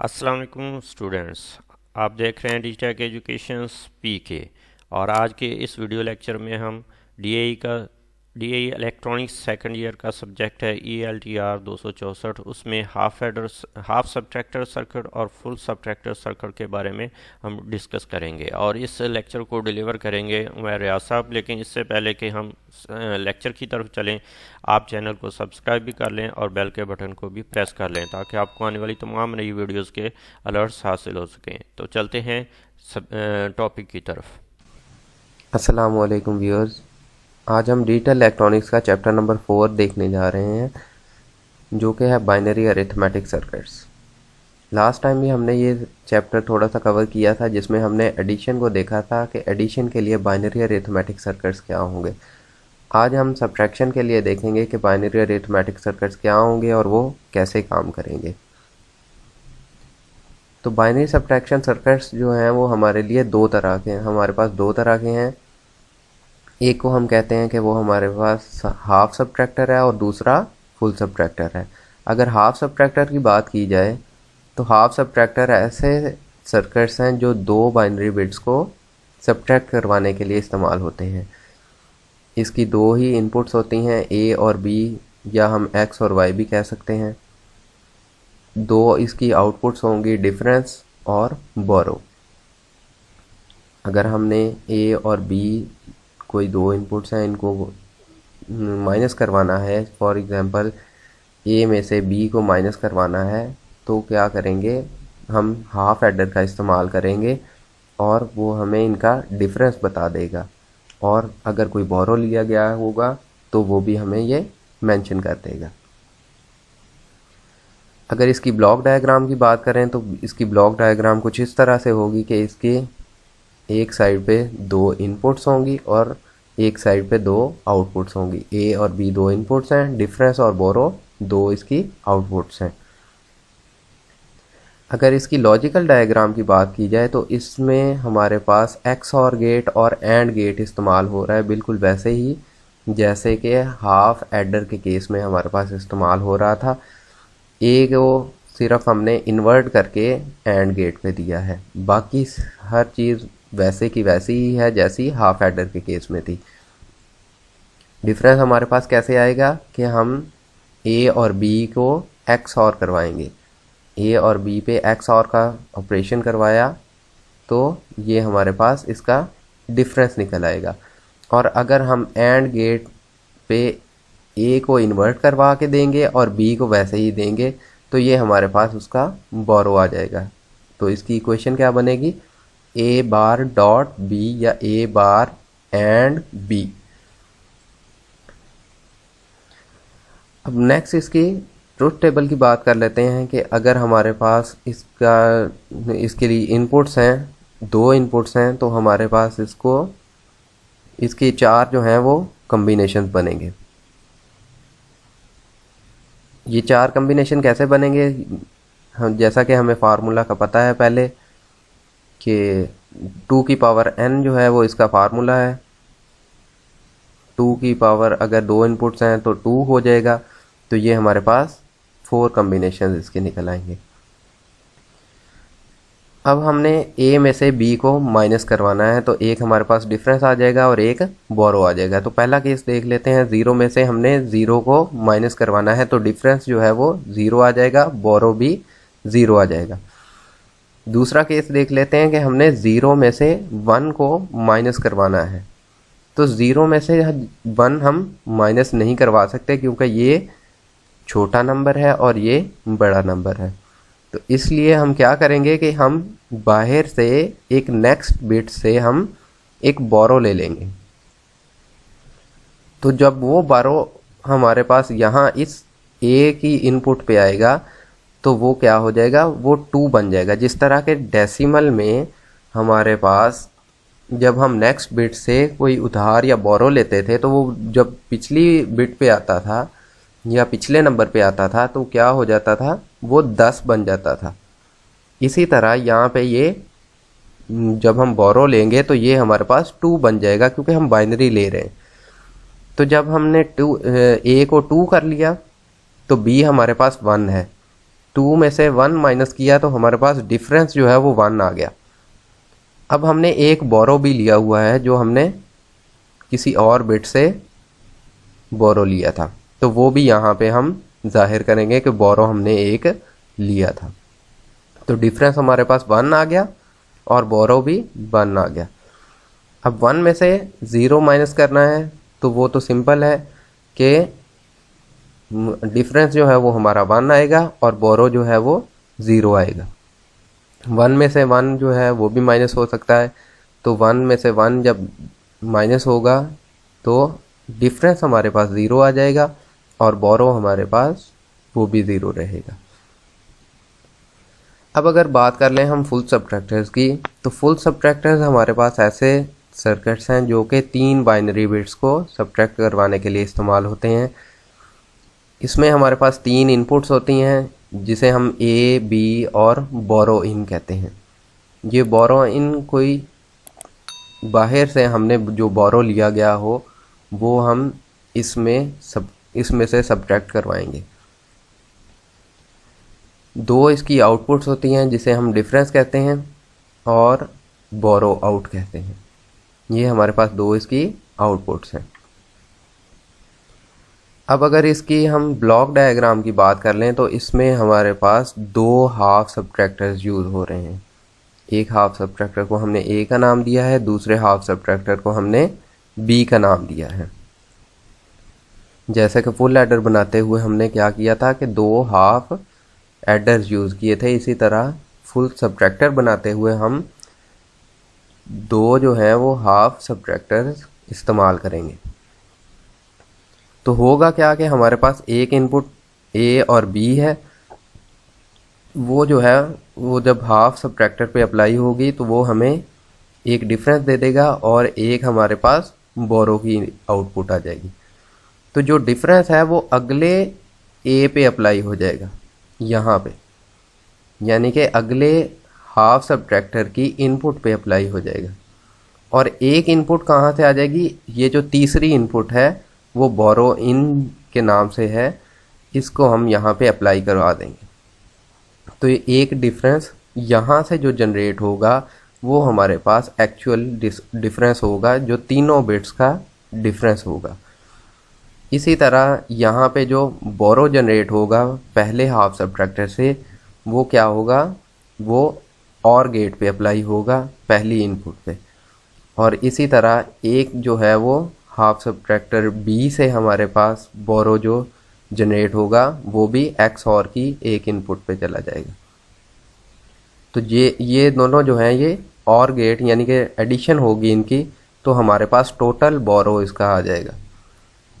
अस्सलाम वालेकुम स्टूडेंट्स। आप देख रहे हैं डिजिटल एजुकेशन पीके। और आज के इस वीडियो लेक्चर में हम डीएई इलेक्ट्रॉनिक्स सेकंड ईयर का सब्जेक्ट है ELTR 264। उसमें हाफ सब्ट्रैक्टर सर्किट और फुल सब्ट्रैक्टर सर्किट के बारे में हम डिस्कस करेंगे और इस लेक्चर को डिलीवर करेंगे मैं रियाज साहब। लेकिन इससे पहले कि हम लेक्चर की तरफ चलें, आप चैनल को सब्सक्राइब भी कर लें और बेल के बटन को भी प्रेस कर लें ताकि आपको आने वाली तमाम नई वीडियोस के अलर्ट्स हासिल हो सकें। तो चलते हैं टॉपिक की तरफ। अस्सलाम वालेकुम व्यूअर्स। आज हम डिजिटल इलेक्ट्रॉनिक्स का चैप्टर नंबर 4 देखने जा रहे हैं जो कि है binary arithmetic circuits. Last time भी हमने ये चैप्टर थोड़ा सा कवर किया था जिसमें हमने एडिशन को देखा था कि एडिशन के लिए बाइनरी अरिथमेटिक सर्किट्स क्या होंगे। आज हम सब्ट्रैक्शन के लिए देखेंगे कि बाइनरी अरिथमेटिक सर्किट्स क्या होंगे और वो कैसे काम करेंगे। तो बाइनरी सब्ट्रैक्शन सर्किट्स जो हैं वो हमारे लिए दो तरह के हैं। हमारे पास दो तरह के हैं। एक को हम कहते हैं कि वो हमारे पास हाफ सब्ट्रैक्टर है और दूसरा फुल सब्ट्रैक्टर है। अगर हाफ सब्ट्रैक्टर की बात की जाए तो हाफ सब्ट्रैक्टर ऐसे सर्किट्स हैं जो दो बाइनरी बिट्स को सब्ट्रैक्ट करवाने के लिए इस्तेमाल होते हैं। इसकी दो ही इनपुट्स होती हैं, ए और बी, या हम एक्स और वाई भी कह सकते हैं। दो इसकी आउटपुट्स होंगी, डिफरेंस और बोरो। अगर हमने ए और बी कोई दो इनपुट्स हैं, इनको माइनस करवाना है, फॉर एग्जांपल ए में से बी को माइनस करवाना है, तो क्या करेंगे, हम हाफ एडर का इस्तेमाल करेंगे और वो हमें इनका डिफरेंस बता देगा। और अगर कोई बोरो लिया गया होगा तो वो भी हमें ये मेंशन कर देगा। अगर इसकी ब्लॉक डायग्राम की बात करें तो इसकी ब्लॉक डायग्राम कुछ इस तरह से होगी कि इसके एक साइड पे दो इनपुट्स होंगी और एक साइड पे दो आउटपुट्स होंगी। ए और बी दो इनपुट्स हैं, डिफरेंस और बोरो दो इसकी आउटपुट्स हैं। अगर इसकी लॉजिकल डायग्राम की बात की जाए तो इसमें हमारे पास XOR गेट और एंड गेट इस्तेमाल हो रहा है, बिल्कुल वैसे ही जैसे कि हाफ एडर के केस में हमारे पास इस्तेमाल हो रहा था। ए को सिर्फ हमने इन्वर्ट करके एंड गेट पे दिया है, बाकी हर चीज़ वैसे की वैसी ही है जैसी हाफ एडर के केस में थी। डिफरेंस हमारे पास कैसे आएगा कि हम ए और बी को XOR करवाएंगे। ए और बी पे XOR का ऑपरेशन करवाया तो ये हमारे पास इसका डिफरेंस निकल आएगा। और अगर हम एंड गेट पे ए को इन्वर्ट करवा के देंगे और बी को वैसे ही देंगे तो ये हमारे पास उसका बोरो आ जाएगा। तो इसकी इक्वेशन क्या बनेगी, ए बार डॉट बी या ए बार एंड बी। अब नेक्स्ट इसकी ट्रुथ टेबल की बात कर लेते हैं कि अगर हमारे पास इसके लिए इनपुट्स हैं, दो इनपुट्स हैं, तो हमारे पास इसके चार जो हैं वो कम्बिनेशन बनेंगे। ये चार कम्बिनेशन कैसे बनेंगे, हम जैसा कि हमें फार्मूला का पता है पहले कि 2 की पावर n जो है वो इसका फार्मूला है। 2 की पावर अगर दो इनपुट्स हैं तो 2 हो जाएगा, तो ये हमारे पास 4 कम्बिनेशन इसके निकल आएंगे। अब हमने ए में से बी को माइनस करवाना है तो एक हमारे पास डिफरेंस आ जाएगा और एक बोरो आ जाएगा। तो पहला केस देख लेते हैं, 0 में से हमने 0 को माइनस करवाना है तो डिफरेंस जो है वो 0 आ जाएगा, बोरो भी 0 आ जाएगा। दूसरा केस देख लेते हैं कि हमने 0 में से 1 को माइनस करवाना है तो 0 में से 1 हम माइनस नहीं करवा सकते क्योंकि ये छोटा नंबर है और ये बड़ा नंबर है। तो इसलिए हम क्या करेंगे कि हम बाहर से एक नेक्स्ट बिट से हम एक बोरो ले लेंगे। तो जब वो बोरो हमारे पास यहाँ इस ए की इनपुट पे आएगा तो वो क्या हो जाएगा, वो 2 बन जाएगा। जिस तरह के डेसिमल में हमारे पास जब हम नेक्स्ट बिट से कोई उधार या बोरो लेते थे तो वो जब पिछली बिट पे आता था या पिछले नंबर पे आता था तो क्या हो जाता था, वो 10 बन जाता था। इसी तरह यहाँ पे ये जब हम बोरो लेंगे तो ये हमारे पास 2 बन जाएगा क्योंकि हम बाइनरी ले रहे हैं। तो जब हमने ए को 2 कर लिया तो बी हमारे पास 1 है, 2 में से 1 माइनस किया तो हमारे पास डिफरेंस जो है वो 1 आ गया। अब हमने एक बोरो भी लिया हुआ है जो हमने किसी और बिट से बोरो लिया था, तो वो भी यहाँ पे हम जाहिर करेंगे कि बोरो हमने एक लिया था। तो डिफरेंस हमारे पास 1 आ गया और बोरो भी 1 आ गया। अब 1 में से 0 माइनस करना है तो वो तो सिंपल है कि डिफरेंस जो है वो हमारा 1 आएगा और बोरो जो है वो 0 आएगा। 1 में से 1 जो है वो भी माइनस हो सकता है, तो 1 में से 1 जब माइनस होगा तो डिफरेंस हमारे पास 0 आ जाएगा और बोरो हमारे पास वो भी 0 रहेगा। अब अगर बात कर लें हम फुल सबट्रैक्टर्स की, तो फुल सबट्रैक्टर्स हमारे पास ऐसे सर्किट्स हैं जो कि 3 बाइनरी बिट्स को सबट्रैक्ट करवाने के लिए इस्तेमाल होते हैं। इसमें हमारे पास 3 इनपुट्स होती हैं जिसे हम ए, बी और बोरो इन कहते हैं। ये बोरो इन कोई बाहर से हमने जो बोरो लिया गया हो वो हम इसमें से सबट्रैक्ट करवाएंगे। 2 इसकी आउटपुट्स होती हैं जिसे हम डिफरेंस कहते हैं और बोरो आउट कहते हैं। ये हमारे पास 2 इसकी आउटपुट्स हैं। अब अगर इसकी हम ब्लॉक डायग्राम की बात कर लें तो इसमें हमारे पास 2 हाफ सबट्रैक्टर्स यूज़ हो रहे हैं। एक हाफ सबट्रैक्टर को हमने ए का नाम दिया है, दूसरे हाफ सबट्रैक्टर को हमने बी का नाम दिया है। जैसे कि फुल एडर बनाते हुए हमने क्या किया था कि 2 हाफ एडर्स यूज़ किए थे, इसी तरह फुल सबट्रैक्टर बनाते हुए हम 2 जो हैं वो हाफ सबट्रैक्टर्स इस्तेमाल करेंगे। तो होगा क्या कि हमारे पास एक इनपुट ए और बी है, वो जो है वो जब हाफ सबट्रैक्टर पे अप्लाई होगी तो वो हमें एक डिफरेंस दे देगा और एक हमारे पास बोरो की आउटपुट आ जाएगी। तो जो डिफरेंस है वो अगले ए पे अप्लाई हो जाएगा यहाँ पे, यानी कि अगले हाफ सबट्रैक्टर की इनपुट पे अप्लाई हो जाएगा। और एक इनपुट कहाँ से आ जाएगी, ये जो तीसरी इनपुट है वो बोरो इन के नाम से है, इसको हम यहाँ पे अप्लाई करवा देंगे। तो ये एक डिफरेंस यहाँ से जो जनरेट होगा वो हमारे पास एक्चुअल डिफरेंस होगा, जो तीनों बिट्स का डिफरेंस होगा। इसी तरह यहाँ पे जो बोरो जनरेट होगा पहले हाफ सबट्रैक्टर से, वो क्या होगा, वो और गेट पे अप्लाई होगा पहली इनपुट पे। और इसी तरह एक जो है वो हाफ सबट्रैक्टर बी से हमारे पास बोरो जो जनरेट होगा वो भी एक्स और की एक इनपुट पे चला जाएगा। तो ये दोनों जो हैं ये और गेट यानी कि एडिशन होगी इनकी, तो हमारे पास टोटल बोरो इसका आ जाएगा।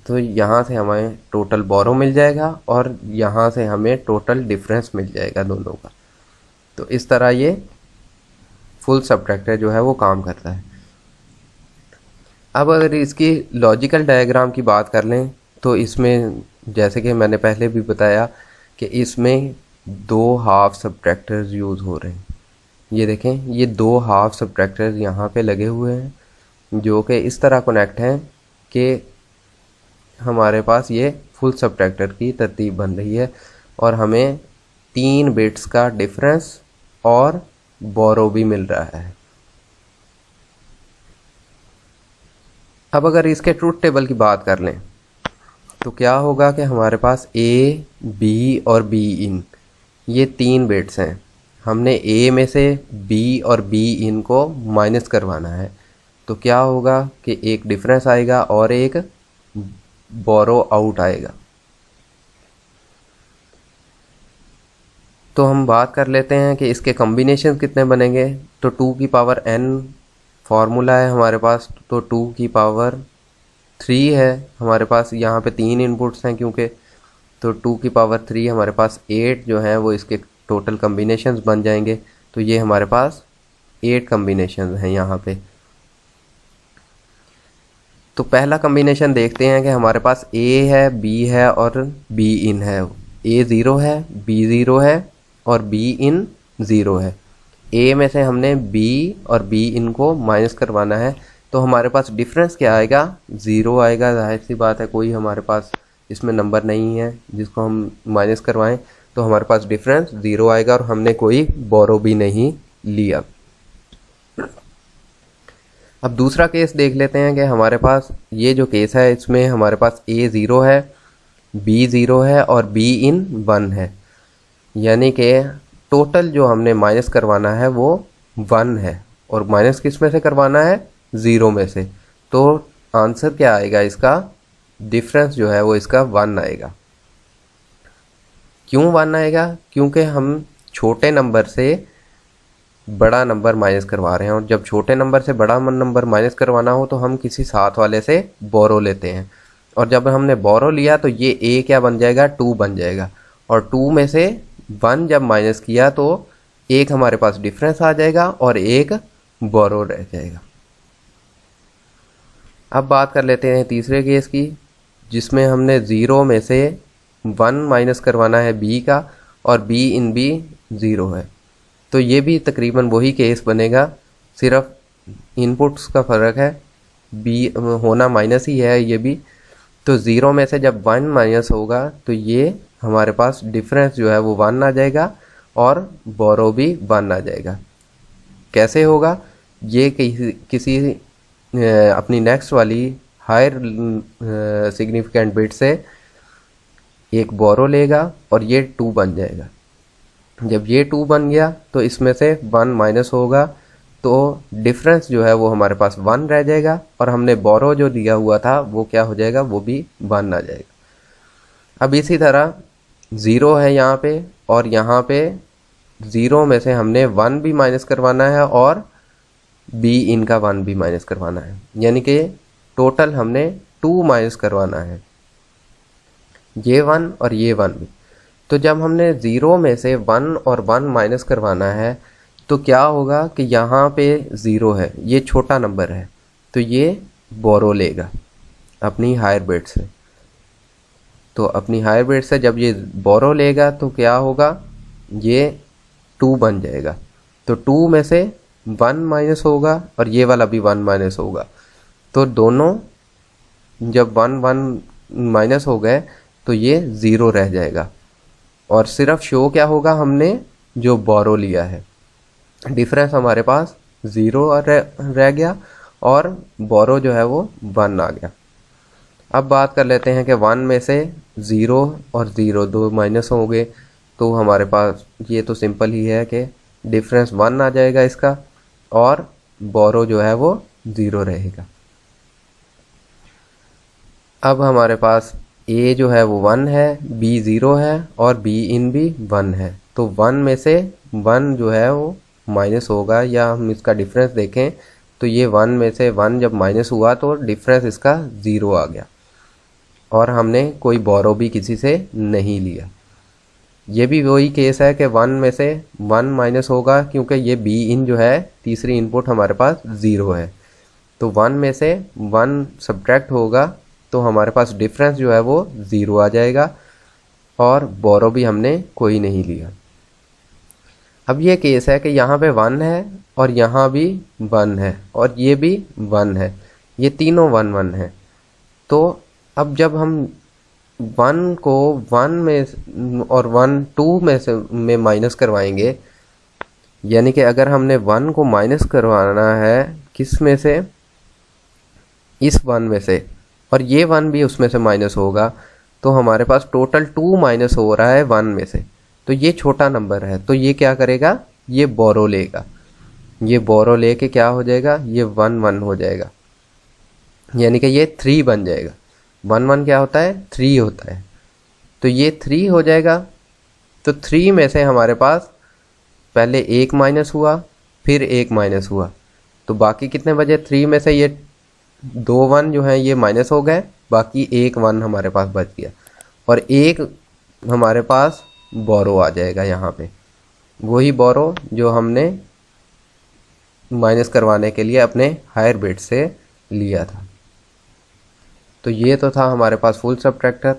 तो यहाँ से हमें टोटल बोरो मिल जाएगा और यहाँ से हमें टोटल डिफरेंस मिल जाएगा दोनों का। तो इस तरह ये फुल सबट्रैक्टर जो है वो काम करता है। अब अगर इसकी लॉजिकल डायग्राम की बात कर लें तो इसमें जैसे कि मैंने पहले भी बताया कि इसमें 2 हाफ सबट्रैक्टर्स यूज़ हो रहे हैं। ये देखें, ये 2 हाफ सबट्रैक्टर्स यहाँ पे लगे हुए हैं जो कि इस तरह कनेक्ट हैं कि हमारे पास ये फुल सबट्रैक्टर की तरतीब बन रही है और हमें 3 बिट्स का डिफरेंस और बोरो भी मिल रहा है। अब अगर इसके ट्रूथ टेबल की बात कर लें तो क्या होगा कि हमारे पास ए, बी और बी इन ये 3 बिट्स हैं। हमने ए में से बी और बी इन को माइनस करवाना है, तो क्या होगा कि एक डिफरेंस आएगा और एक बोरो आउट आएगा। तो हम बात कर लेते हैं कि इसके कॉम्बिनेशन कितने बनेंगे। तो 2 की पावर n फार्मूला है हमारे पास, तो 2 की पावर 3 है हमारे पास। यहाँ पे 3 इनपुट्स हैं क्योंकि, तो 2 की पावर 3 हमारे पास 8 जो हैं वो इसके टोटल कॉम्बिनेशंस बन जाएंगे। तो ये हमारे पास 8 कॉम्बिनेशंस हैं यहाँ पे। तो पहला कॉम्बिनेशन देखते हैं कि हमारे पास ए है, बी है और बी इन है। ए 0 है, बी 0 है और बी इन 0 है। ए में से हमने बी और बी इन को माइनस करवाना है, तो हमारे पास डिफरेंस क्या आएगा, 0 आएगा। जाहिर सी बात है कोई हमारे पास इसमें नंबर नहीं है जिसको हम माइनस करवाएं, तो हमारे पास डिफरेंस 0 आएगा और हमने कोई बोरो भी नहीं लिया। अब दूसरा केस देख लेते हैं कि हमारे पास ये जो केस है इसमें हमारे पास a 0 है, b 0 है और b इन 1 है, यानी कि टोटल जो हमने माइनस करवाना है वो 1 है और माइनस किस में से करवाना है, 0 में से। तो आंसर क्या आएगा इसका, डिफरेंस जो है वो इसका 1 आएगा। क्यों 1 आएगा, क्योंकि हम छोटे नंबर से बड़ा नंबर माइनस करवा रहे हैं और जब छोटे नंबर से बड़ा नंबर माइनस करवाना हो तो हम किसी साथ वाले से बोरो लेते हैं और जब हमने बोरो लिया तो ये a क्या बन जाएगा, 2 बन जाएगा और 2 में से 1 जब माइनस किया तो एक हमारे पास डिफरेंस आ जाएगा और एक बोरो रह जाएगा। अब बात कर लेते हैं तीसरे केस की, जिसमें हमने 0 में से 1 माइनस करवाना है b का और b इन b 0 है। तो ये भी तकरीबन वही केस बनेगा, सिर्फ इनपुट्स का फ़र्क है, b होना माइनस ही है ये भी। तो 0 में से जब 1 माइनस होगा तो ये हमारे पास डिफरेंस जो है वो 1 आ जाएगा और बोरो भी 1 आ जाएगा। कैसे होगा ये, किसी अपनी नेक्स्ट वाली हायर सिग्निफिकेंट बिट से एक बोरो लेगा और ये 2 बन जाएगा। जब ये 2 बन गया तो इसमें से 1 माइनस होगा तो डिफरेंस जो है वो हमारे पास 1 रह जाएगा और हमने बोरो जो दिया हुआ था वो क्या हो जाएगा, वो भी 1 आ जाएगा। अब इसी तरह 0 है यहाँ पे और यहाँ पे 0 में से हमने 1 भी माइनस करवाना है और b इनका 1 भी माइनस करवाना है, यानी कि टोटल हमने 2 माइनस करवाना है, ये 1 और ये 1 भी। तो जब हमने 0 में से 1 और 1 माइनस करवाना है तो क्या होगा कि यहाँ पे 0 है, ये छोटा नंबर है, तो ये बोरो लेगा अपनी हायर बिट से। तो अपनी हायर बिट से जब ये बोरो लेगा तो क्या होगा, ये 2 बन जाएगा। तो 2 में से 1 माइनस होगा और ये वाला भी 1 माइनस होगा, तो दोनों जब 1 1 माइनस हो गए तो ये 0 रह जाएगा और सिर्फ शो क्या होगा, हमने जो बोरो लिया है, डिफरेंस हमारे पास 0 रह गया और बोरो जो है वो 1 आ गया। अब बात कर लेते हैं कि 1 में से 0 और 0 दो माइनस हो गए, तो हमारे पास ये तो सिंपल ही है कि डिफरेंस 1 आ जाएगा इसका और बोरो जो है वो 0 रहेगा। अब हमारे पास a जो है वो 1 है, b 0 है और b इन भी 1 है। तो 1 में से 1 जो है वो माइनस होगा, या हम इसका डिफरेंस देखें तो ये 1 में से 1 जब माइनस हुआ तो डिफरेंस इसका 0 आ गया और हमने कोई बोरो भी किसी से नहीं लिया। ये भी वही केस है कि 1 में से 1 माइनस होगा क्योंकि ये b इन जो है तीसरी इनपुट हमारे पास 0 है, तो 1 में से 1 सब्ट्रैक्ट होगा तो हमारे पास डिफरेंस जो है वो 0 आ जाएगा और बोरो भी हमने कोई नहीं लिया। अब ये केस है कि यहाँ पे 1 है और यहाँ भी 1 है और ये भी 1 है, ये तीनों 1 1 है। तो अब जब हम 1 को 1 में और 1 2 में से में माइनस करवाएंगे, यानी कि अगर हमने 1 को माइनस करवाना है किस में से, इस 1 में से, और ये 1 भी उसमें से माइनस होगा, तो हमारे पास टोटल 2 माइनस हो रहा है 1 में से। तो ये छोटा नंबर है, तो ये क्या करेगा, ये बोरो लेगा, ये बोरो लेके क्या हो जाएगा, ये 1 1 हो जाएगा, यानी कि ये 3 बन जाएगा। 1 1 क्या होता है, 3 होता है, तो ये 3 हो जाएगा। तो 3 में से हमारे पास पहले 1 माइनस हुआ, फिर 1 माइनस हुआ, तो बाकी कितने बचे, 3 में से ये 2 1 जो हैं ये माइनस हो गए, बाकी 1 1 हमारे पास बच गया और 1 हमारे पास बोरो आ जाएगा यहाँ पे, वही बोरो जो हमने माइनस करवाने के लिए अपने हायर बिट से लिया था। तो ये तो था हमारे पास फुल सबट्रैक्टर।